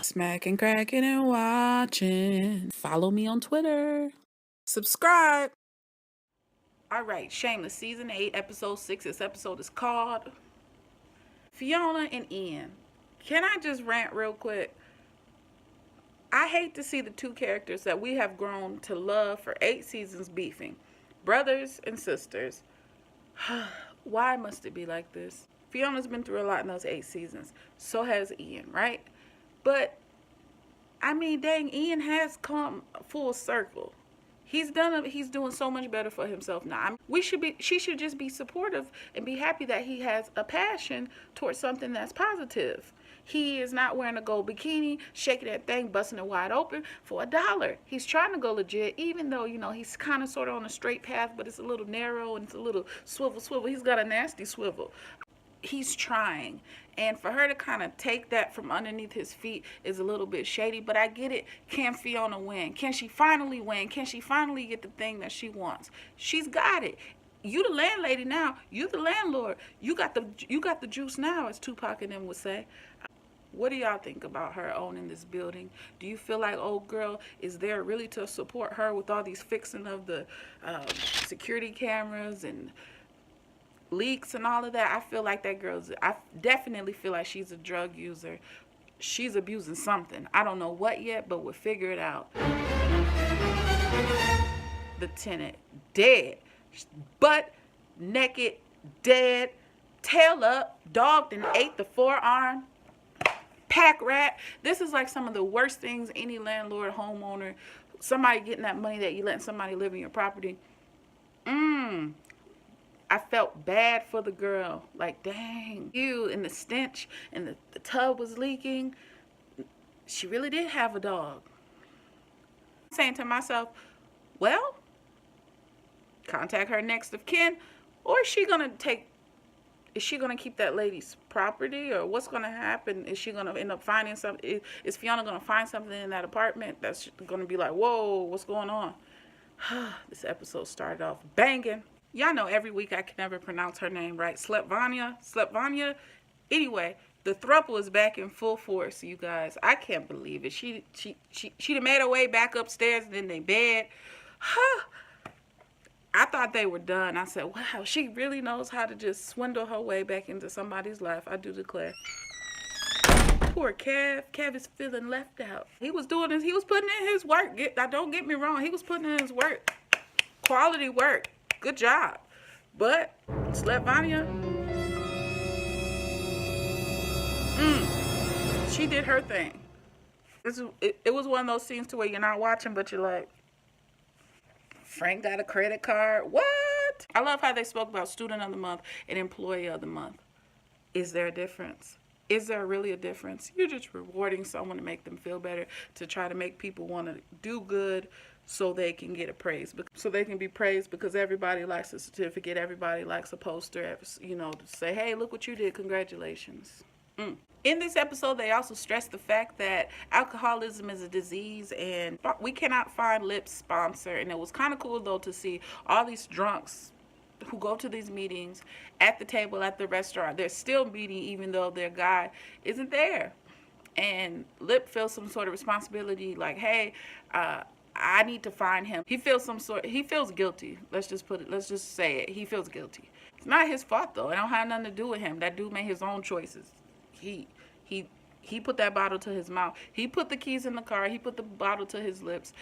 Smacking, cracking, and watching. Follow me on Twitter. Subscribe. All right, Shameless, Season 8, Episode 6. This episode is called Fiona and Ian. Can I just rant real quick? I hate to see the two characters that we have grown to love for 8 seasons beefing. Brothers and sisters. Why must it be like this? Fiona's been through a lot in those 8 seasons. So has Ian, right? But, I mean, dang, Ian has come full circle. He's doing so much better for himself now. She should just be supportive and be happy that he has a passion towards something that's positive. He is not wearing a gold bikini, shaking that thing, busting it wide open for $1. He's trying to go legit, even though, he's kind of sort of on a straight path, but it's a little narrow and it's a little swivel. He's got a nasty swivel. He's trying, and for her to kind of take that from underneath his feet is a little bit shady, but I get it. Can Fiona win? Can she finally win? Can she finally get the thing that she wants? She's got it. You the landlady now. You the landlord. You got the juice now, as Tupac and them would say. What do y'all think about her owning this building? Do you feel like old girl is there really to support her with all these fixing of the security cameras and leaks and all of that? I feel like I definitely feel like she's a drug user. She's abusing something. I don't know what yet, but we'll figure it out. The tenant, dead. Butt naked, dead, tail up, dogged and ate the forearm. Pack rat. This is like some of the worst things any landlord, homeowner, somebody getting that money that you letting somebody live in your property. I felt bad for the girl. Like, dang, and the stench, and the tub was leaking. She really did have a dog. I'm saying to myself, well, contact her next of kin, or is she gonna keep that lady's property, or what's gonna happen? Is she gonna end up finding something? Is Fiona gonna find something in that apartment that's gonna be like, whoa, what's going on? This episode started off banging. Y'all know every week I can never pronounce her name right. Slepvania. Anyway, the throuple is back in full force, you guys. I can't believe it. She done made her way back upstairs and in their bed. I thought they were done. I said, wow, she really knows how to just swindle her way back into somebody's life. I do declare. Poor Kev. Kev is feeling left out. He was doing this. He was putting in his work. Don't get me wrong. He was putting in his work. Quality work. Good job. But Slepvania, she did her thing. It was one of those scenes to where you're not watching, but you're like, Frank got a credit card. What? I love how they spoke about student of the month and employee of the month. Is there a difference? Is there really a difference? You're just rewarding someone to make them feel better, to try to make people want to do good so they can get a praise. So they can be praised because everybody likes a certificate. Everybody likes a poster, to say, hey, look what you did. Congratulations. In this episode, they also stressed the fact that alcoholism is a disease and we cannot find Lip's sponsor. And it was kind of cool, though, to see all these drunks who go to these meetings at the table at the restaurant. They're still meeting even though their guy isn't there. And Lip feels some sort of responsibility, like, hey, I need to find him. He feels guilty. Let's just say it. He feels guilty. It's not his fault, though. It don't have nothing to do with him. That dude made his own choices. He put that bottle to his mouth. He put the keys in the car. He put the bottle to his lips.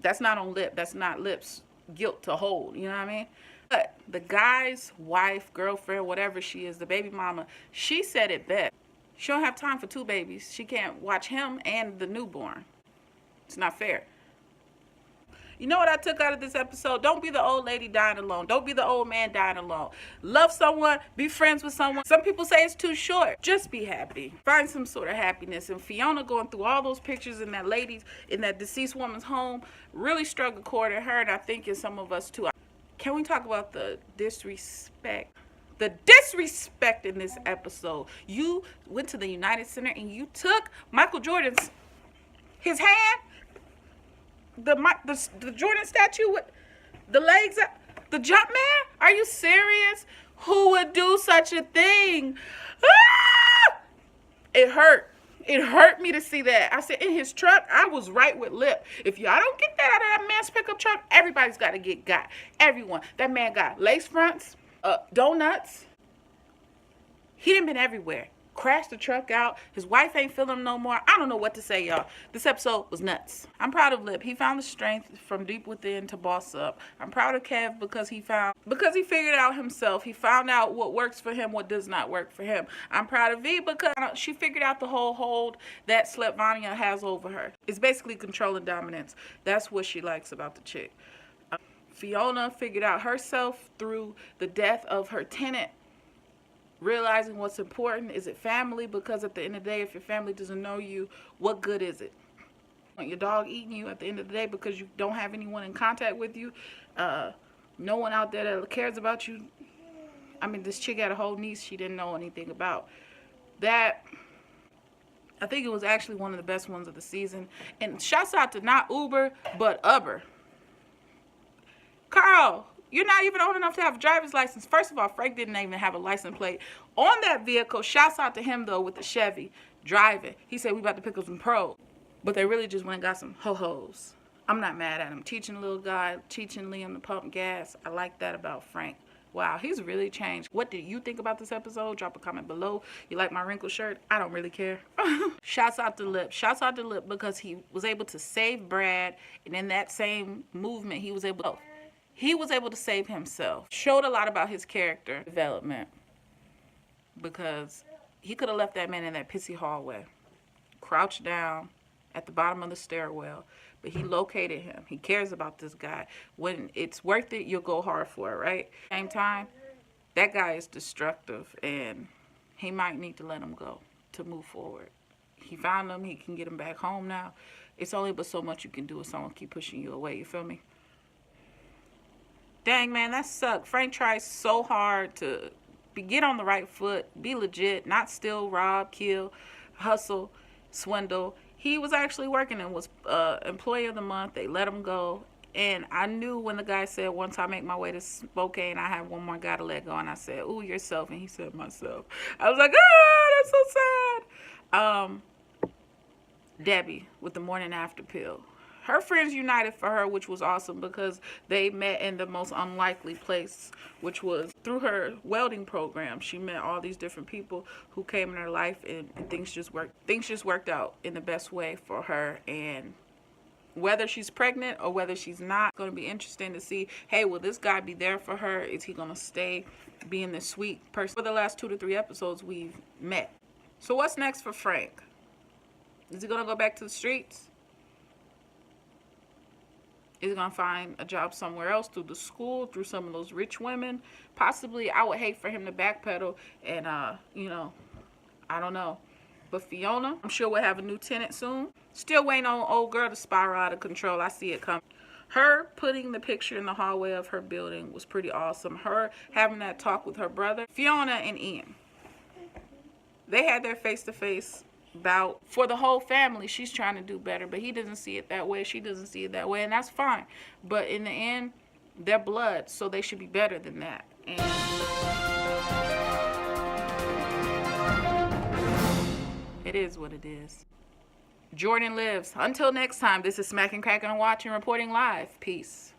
That's not on Lip. That's not Lip's guilt to hold. You know what I mean? But the guy's wife, girlfriend, whatever she is, the baby mama, she said it best. She don't have time for 2 babies. She can't watch him and the newborn. It's not fair. You know what I took out of this episode? Don't be the old lady dying alone. Don't be the old man dying alone. Love someone. Be friends with someone. Some people say it's too short. Just be happy. Find some sort of happiness. And Fiona going through all those pictures in that deceased woman's home really struck a chord in her, and I think in some of us too. Can we talk about the disrespect? The disrespect in this episode. You went to the United Center and you took Michael Jordan's hand. The Jordan statue with the legs up, the jump man? Are you serious? Who would do such a thing? Ah! It hurt. It hurt me to see that. I said, in his truck, I was right with Lip. If y'all don't get that out of that man's pickup truck, everybody's got to get got. Everyone. That man got lace fronts, donuts. He done been everywhere. Crashed the truck out. His wife ain't feeling him no more. I don't know what to say, y'all. This episode was nuts. I'm proud of Lip. He found the strength from deep within to boss up. I'm proud of Kev because he figured out himself. He found out what works for him, what does not work for him. I'm proud of V because she figured out the whole hold that Sletvania has over her. It's basically control and dominance. That's what she likes about the chick. Fiona figured out herself through the death of her tenant. Realizing what's important. Is it family? Because at the end of the day, if your family doesn't know you, what good is it? Want your dog eating you at the end of the day because you don't have anyone in contact with you? No one out there that cares about you? I mean, this chick had a whole niece she didn't know anything about. That, I think it was actually one of the best ones of the season. And shouts out to not Uber, but Uber. Carl, you're not even old enough to have a driver's license. First of all, Frank didn't even have a license plate on that vehicle. Shouts out to him, though, with the Chevy driving. He said, we about to pick up some pros. But they really just went and got some ho-hos. I'm not mad at him. Teaching the little guy, teaching Liam to pump gas. I like that about Frank. Wow, he's really changed. What did you think about this episode? Drop a comment below. You like my wrinkled shirt? I don't really care. Shouts out to Lip. Shouts out to Lip because he was able to save Brad. And in that same movement, he was able to save himself. Showed a lot about his character development because he could have left that man in that pissy hallway, crouched down at the bottom of the stairwell, but he located him. He cares about this guy. When it's worth it, you'll go hard for it, right? Same time, that guy is destructive and he might need to let him go to move forward. He found him. He can get him back home now. It's only but so much you can do if someone keep pushing you away. You feel me? Dang, man, that sucked. Frank tries so hard to get on the right foot, be legit, not steal, rob, kill, hustle, swindle. He was actually working and was employee of the month. They let him go. And I knew when the guy said, once I make my way to Spokane, I have one more guy to let go. And I said, ooh, yourself. And he said, myself. I was like, ah, that's so sad. Debbie with the morning after pill. Her friends united for her, which was awesome because they met in the most unlikely place, which was through her welding program. She met all these different people who came in her life, and things just worked. Things just worked out in the best way for her. And whether she's pregnant or whether she's not, it's going to be interesting to see, hey, will this guy be there for her? Is he going to stay being this sweet person? For the last 2 to 3 episodes, we've met. So what's next for Frank? Is he going to go back to the streets? Is he going to find a job somewhere else, through the school, through some of those rich women? Possibly. I would hate for him to backpedal and, you know, I don't know. But Fiona, I'm sure we'll have a new tenant soon. Still waiting on old girl to spiral out of control. I see it coming. Her putting the picture in the hallway of her building was pretty awesome. Her having that talk with her brother. Fiona and Ian. They had their face-to-face bout. For the whole family, she's trying to do better, but he doesn't see it that way. She doesn't see it that way, and that's fine. But in the end, they're blood, so they should be better than that. And it is what it is. Jordan lives. Until next time, this is Smacking, Cracking, and Watching, reporting live. Peace.